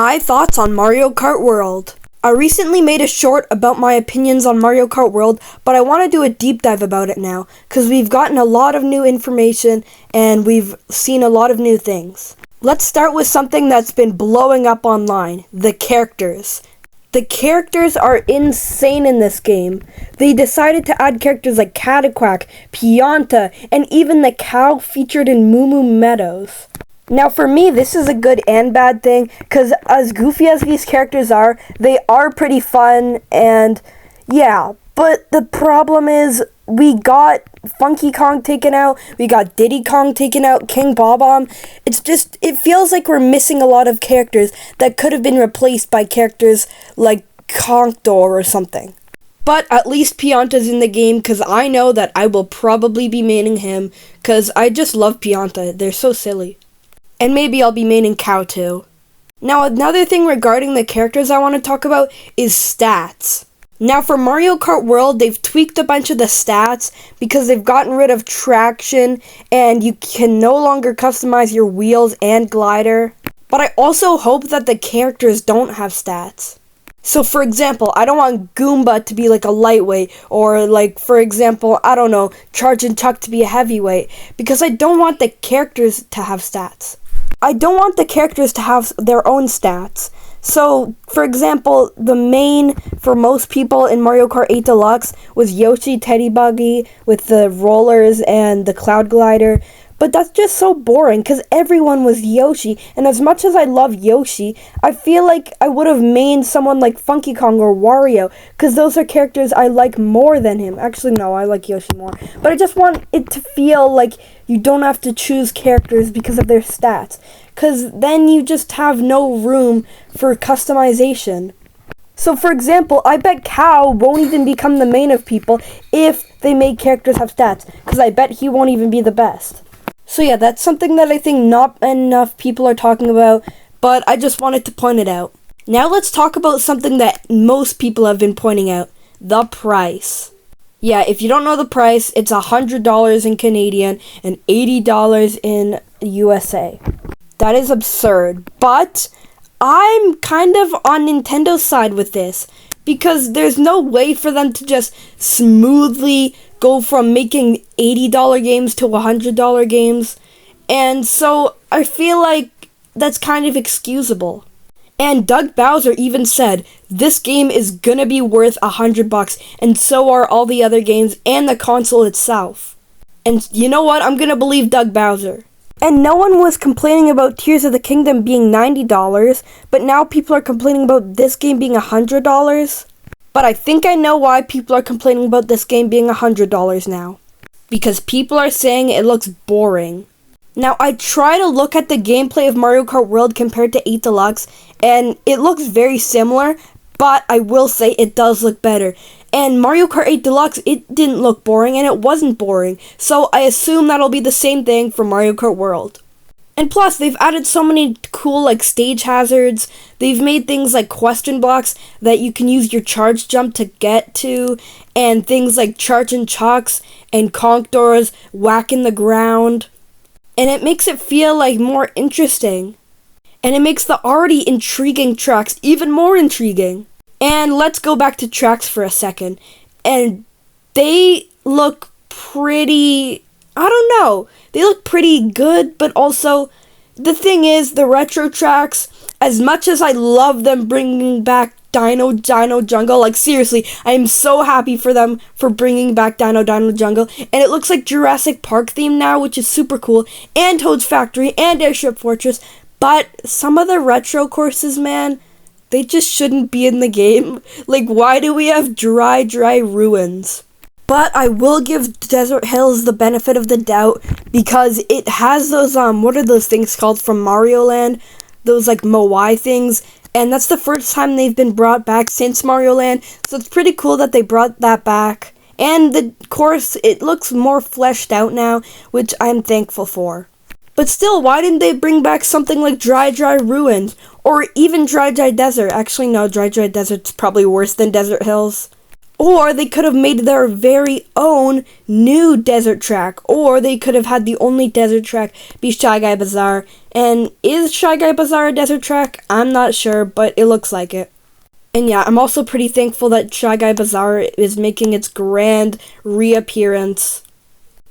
My thoughts on Mario Kart World. I recently made a short about my opinions on Mario Kart World, but I want to do a deep dive about it now, because we've gotten a lot of new information and we've seen a lot of new things. Let's start with something that's been blowing up online, the characters. The characters are insane in this game. They decided to add characters like Cataquack, Pianta, and even the cow featured in Moo Moo Meadows. Now for me, this is a good and bad thing, because as goofy as these characters are, they are pretty fun, and yeah, but the problem is, we got Funky Kong taken out, we got Diddy Kong taken out, King Bob-omb. It feels like we're missing a lot of characters that could have been replaced by characters like Conqueror or something. But at least Pianta's in the game, because I know that I will probably be maining him, because I just love Pianta, they're so silly. And maybe I'll be maining Cow too. Now another thing regarding the characters I want to talk about is stats. Now for Mario Kart World, they've tweaked a bunch of the stats because they've gotten rid of traction and you can no longer customize your wheels and glider. But I also hope that the characters don't have stats. So for example, I don't want Goomba to be like a lightweight, or like, for example, I don't know, Charge and Chuck to be a heavyweight, because I don't want the characters to have stats. I don't want the characters to have their own stats. So, for example, the main for most people in Mario Kart 8 Deluxe was Yoshi Teddy Buggy with the rollers and the Cloud Glider. But that's just so boring, because everyone was Yoshi, and as much as I love Yoshi, I feel like I would have mained someone like Funky Kong or Wario, because those are characters I like more than him. Actually, no, I like Yoshi more. But I just want it to feel like you don't have to choose characters because of their stats, because then you just have no room for customization. So for example, I bet Cow won't even become the main of people if they make characters have stats, because I bet he won't even be the best. So yeah, that's something that I think not enough people are talking about, but I just wanted to point it out. Now let's talk about something that most people have been pointing out, the price. Yeah, if you don't know the price, it's $100 in Canadian and $80 in USA. That is absurd, but I'm kind of on Nintendo's side with this, because there's no way for them to just smoothly go from making $80 games to $100 games, and so I feel like that's kind of excusable. And Doug Bowser even said, this game is gonna be worth $100, and so are all the other games and the console itself. And you know what? I'm gonna believe Doug Bowser. And no one was complaining about Tears of the Kingdom being $90, but now people are complaining about this game being $100. But I think I know why people are complaining about this game being $100 now. Because people are saying it looks boring. Now, I try to look at the gameplay of Mario Kart World compared to 8 Deluxe, and it looks very similar, but I will say it does look better. And Mario Kart 8 Deluxe, it didn't look boring, and it wasn't boring, so I assume that'll be the same thing for Mario Kart World. And plus, they've added so many cool, like, stage hazards. They've made things like question blocks that you can use your charge jump to get to, and things like Charge and Chucks and Conk Doors whack in the ground. And it makes it feel like more interesting. And it makes the already intriguing tracks even more intriguing. And let's go back to tracks for a second. And they look pretty, I don't know, they look pretty good, but also, the thing is, the retro tracks, as much as I love them bringing back Dino Jungle, like seriously, I am so happy for them for bringing back Dino Jungle, and it looks like Jurassic Park theme now, which is super cool, and Toad's Factory, and Airship Fortress, but some of the retro courses, man, they just shouldn't be in the game. Like, why do we have dry ruins? But I will give Desert Hills the benefit of the doubt, because it has those, what are those things called from Mario Land? Those, like, Moai things, and that's the first time they've been brought back since Mario Land, so it's pretty cool that they brought that back. And the course, it looks more fleshed out now, which I'm thankful for. But still, why didn't they bring back something like Dry Ruins? Or even Dry Desert? Actually, no, Dry Desert's probably worse than Desert Hills. Or they could have made their very own new desert track. Or they could have had the only desert track be Shy Guy Bazaar. And is Shy Guy Bazaar a desert track? I'm not sure, but it looks like it. And yeah, I'm also pretty thankful that Shy Guy Bazaar is making its grand reappearance.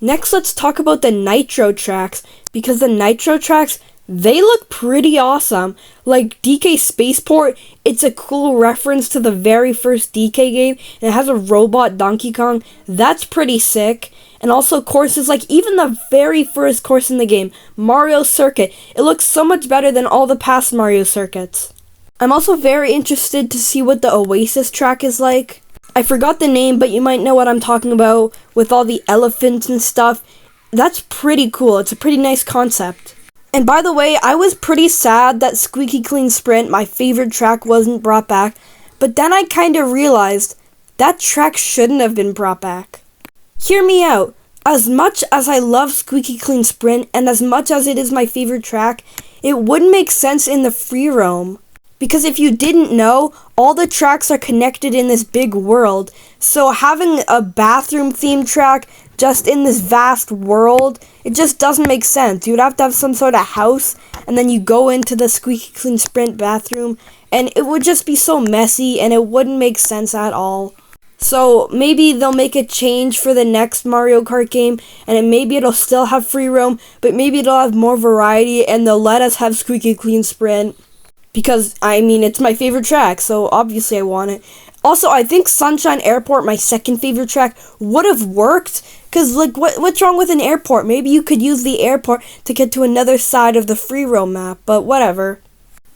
Next, let's talk about the Nitro tracks, because the Nitro tracks, they look pretty awesome. Like DK Spaceport, it's a cool reference to the very first DK game, and it has a robot Donkey Kong. That's pretty sick. And also courses like even the very first course in the game, Mario Circuit, it looks so much better than all the past Mario circuits. I'm also very interested to see what the Oasis track is like. I forgot the name, but you might know what I'm talking about, with all the elephants and stuff. That's pretty cool. It's a pretty nice concept. And by the way, I was pretty sad that Squeaky Clean Sprint, my favorite track, wasn't brought back. But then I kind of realized that track shouldn't have been brought back. Hear me out. As much as I love Squeaky Clean Sprint, and as much as it is my favorite track, it wouldn't make sense in the free roam. Because if you didn't know, all the tracks are connected in this big world. So having a bathroom themed track just in this vast world, it just doesn't make sense. You would have to have some sort of house, and then you go into the Squeaky Clean Sprint bathroom, and it would just be so messy, and it wouldn't make sense at all. So maybe they'll make a change for the next Mario Kart game, and maybe it'll still have free roam, but maybe it'll have more variety, and they'll let us have Squeaky Clean Sprint. Because, I mean, it's my favorite track, so obviously I want it. Also, I think Sunshine Airport, my second favorite track, would have worked. Because, like, what's wrong with an airport? Maybe you could use the airport to get to another side of the free roam map, but whatever.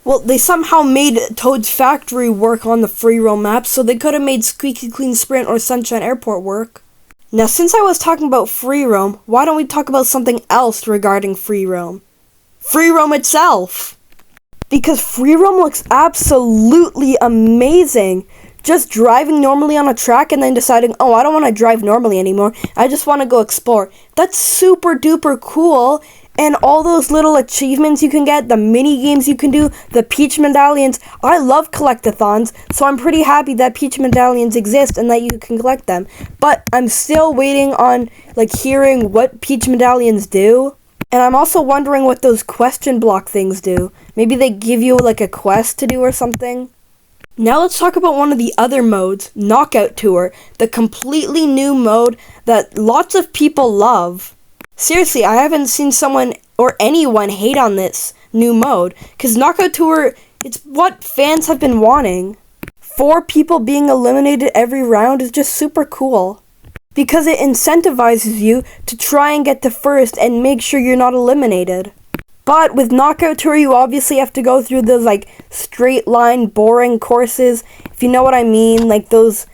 Well, they somehow made Toad's Factory work on the free roam map, so they could have made Squeaky Clean Sprint or Sunshine Airport work. Now, since I was talking about free roam, why don't we talk about something else regarding free roam? Free roam itself! Because free roam looks absolutely amazing. Just driving normally on a track and then deciding, oh, I don't want to drive normally anymore. I just want to go explore. That's super duper cool. And all those little achievements you can get, the mini games you can do, the Peach medallions. I love collectathons, so I'm pretty happy that Peach medallions exist and that you can collect them. But I'm still waiting on hearing what Peach medallions do. And I'm also wondering what those question block things do. Maybe they give you a quest to do or something. Now let's talk about one of the other modes, Knockout Tour, the completely new mode that lots of people love. Seriously, I haven't seen someone or anyone hate on this new mode, because Knockout Tour, it's what fans have been wanting. 4 people being eliminated every round is just super cool. Because it incentivizes you to try and get to first and make sure you're not eliminated. But with Knockout Tour, you obviously have to go through those straight line boring courses, if you know what I mean, those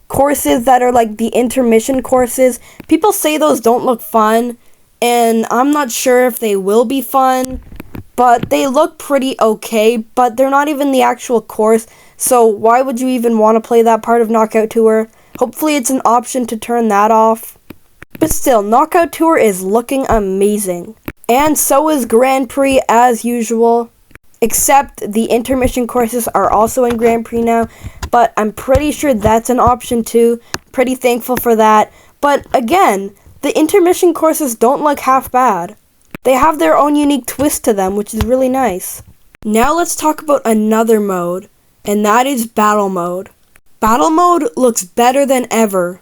courses that are the intermission courses. People say those don't look fun, and I'm not sure if they will be fun, but they look pretty okay, but they're not even the actual course, so why would you even want to play that part of Knockout Tour? Hopefully it's an option to turn that off. But still, Knockout Tour is looking amazing. And so is Grand Prix as usual. Except the intermission courses are also in Grand Prix now. But I'm pretty sure that's an option too. Pretty thankful for that. But again, the intermission courses don't look half bad. They have their own unique twist to them, which is really nice. Now let's talk about another mode. And that is Battle Mode. Battle Mode looks better than ever.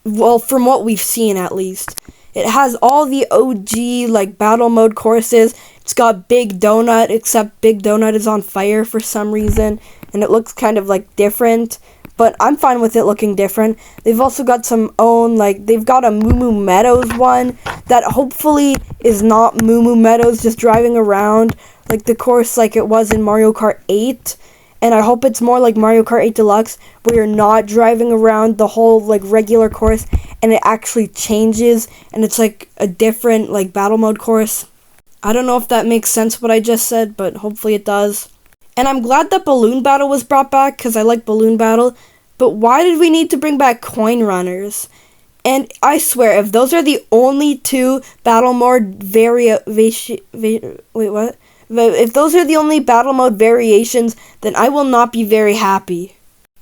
Well, from what we've seen at least. It has all the OG Battle Mode courses. It's got Big Donut, except Big Donut is on fire for some reason. And it looks kind of different. But I'm fine with it looking different. They've also got some own, they've got a Moo Moo Meadows one that hopefully is not Moo Moo Meadows just driving around the course it was in Mario Kart 8. And I hope it's more like Mario Kart 8 Deluxe, where you're not driving around the whole regular course, and it actually changes, and it's a different battle mode course. I don't know if that makes sense what I just said, but hopefully it does. And I'm glad that Balloon Battle was brought back, because I like Balloon Battle, but why did we need to bring back Coin Runners? And I swear, if those are the only 2 battle mode if those are the only battle mode variations, then I will not be very happy.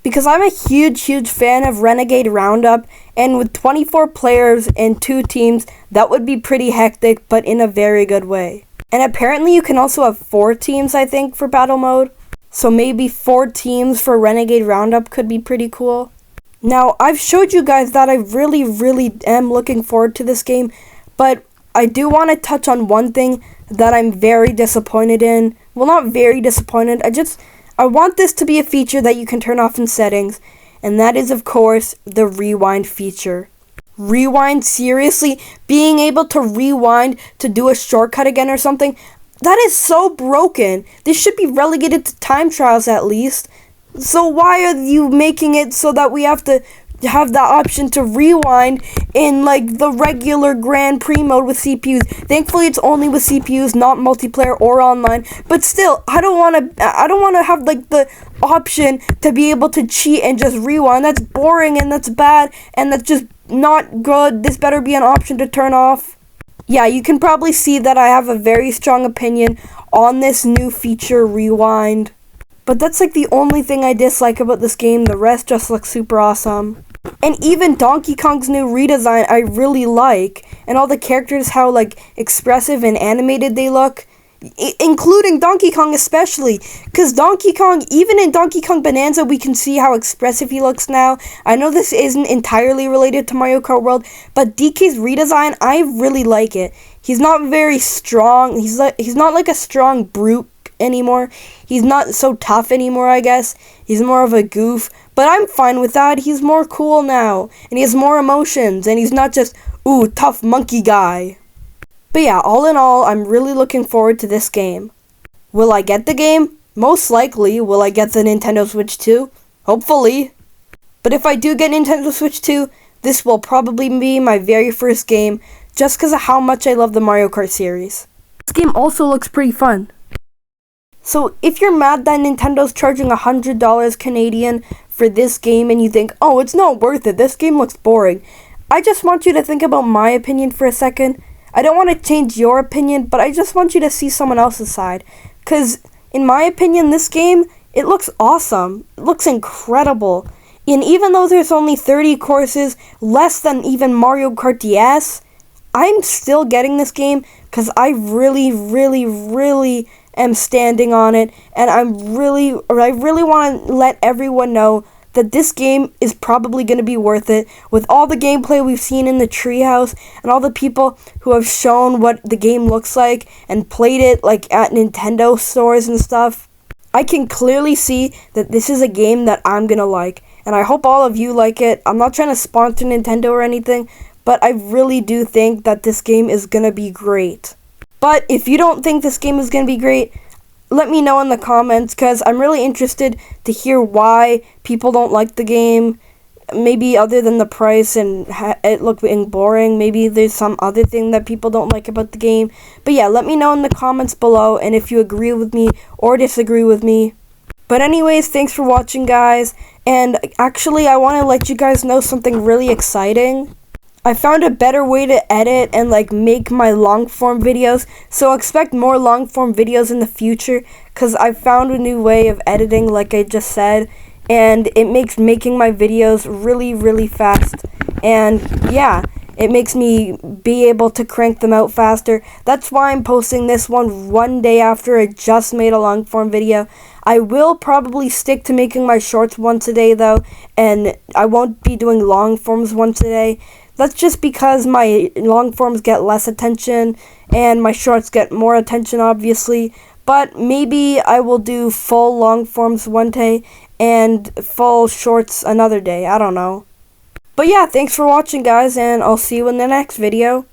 because I'm a huge fan of Renegade Roundup, and with 24 players and 2 teams, that would be pretty hectic, but in a very good way. And apparently you can also have 4 teams, I think, for battle mode. So maybe 4 teams for Renegade Roundup could be pretty cool. Now, I've showed you guys that I really am looking forward to this game, but I do want to touch on one thing that I'm very disappointed in. Well, not very disappointed, I want this to be a feature that you can turn off in settings, and that is, of course, the rewind feature. Rewind, seriously? Being able to rewind to do a shortcut again or something? That is so broken. This should be relegated to time trials at least. So why are you making it so that we have to have the option to rewind in like the regular Grand Prix mode with CPUs? Thankfully it's only with CPUs, not multiplayer or online, but still I don't want to have like the option to be able to cheat and just rewind. That's boring and that's bad and that's just not good. This better be an option to turn off. Yeah, you can probably see that I have a very strong opinion on this new feature, rewind. But that's like the only thing I dislike about this game. The rest just looks super awesome. And even Donkey Kong's new redesign I really like. And all the characters, how like expressive and animated they look. Including Donkey Kong especially. Because Donkey Kong, even in Donkey Kong Bonanza, we can see how expressive he looks now. I know this isn't entirely related to Mario Kart World, but DK's redesign, I really like it. He's not very strong. He's not like a strong brute anymore. He's not so tough anymore, I guess. He's more of a goof, but I'm fine with that. He's more cool now, and he has more emotions, and he's not just, ooh, tough monkey guy. But yeah, all in all, I'm really looking forward to this game. Will I get the game? Most likely. Will I get the Nintendo Switch 2? Hopefully. But if I do get Nintendo Switch 2, this will probably be my very first game, just because of how much I love the Mario Kart series. This game also looks pretty fun. So if you're mad that Nintendo's charging $100 Canadian for this game and you think, oh, it's not worth it, this game looks boring, I just want you to think about my opinion for a second. I don't want to change your opinion, but I just want you to see someone else's side. Because in my opinion, this game, it looks awesome. It looks incredible. And even though there's only 30 courses, less than even Mario Kart DS, I'm still getting this game because I really am standing on it, and I really want to let everyone know that this game is probably going to be worth it. With all the gameplay we've seen in the treehouse and all the people who have shown what the game looks like and played it like at Nintendo stores and stuff, I can clearly see that this is a game that I'm going to like, and I hope all of you like it. I'm not trying to sponsor Nintendo or anything, but I really do think that this game is going to be great. But if you don't think this game is going to be great, let me know in the comments, because I'm really interested to hear why people don't like the game. Maybe other than the price and it looking boring, maybe there's some other thing that people don't like about the game. But yeah, let me know in the comments below, and if you agree with me or disagree with me. But anyways, thanks for watching, guys. And actually, I want to let you guys know something really exciting. I found a better way to edit and like make my long form videos, so expect more long form videos in the future, because I found a new way of editing, like I just said, and it makes making my videos really fast, and yeah, it makes me be able to crank them out faster. That's why I'm posting this one day after I just made a long form video. I will probably stick to making my shorts once a day though, and I won't be doing long forms once a day. That's just because my long forms get less attention and my shorts get more attention, obviously. But maybe I will do full long forms one day and full shorts another day. I don't know. But yeah, thanks for watching, guys, and I'll see you in the next video.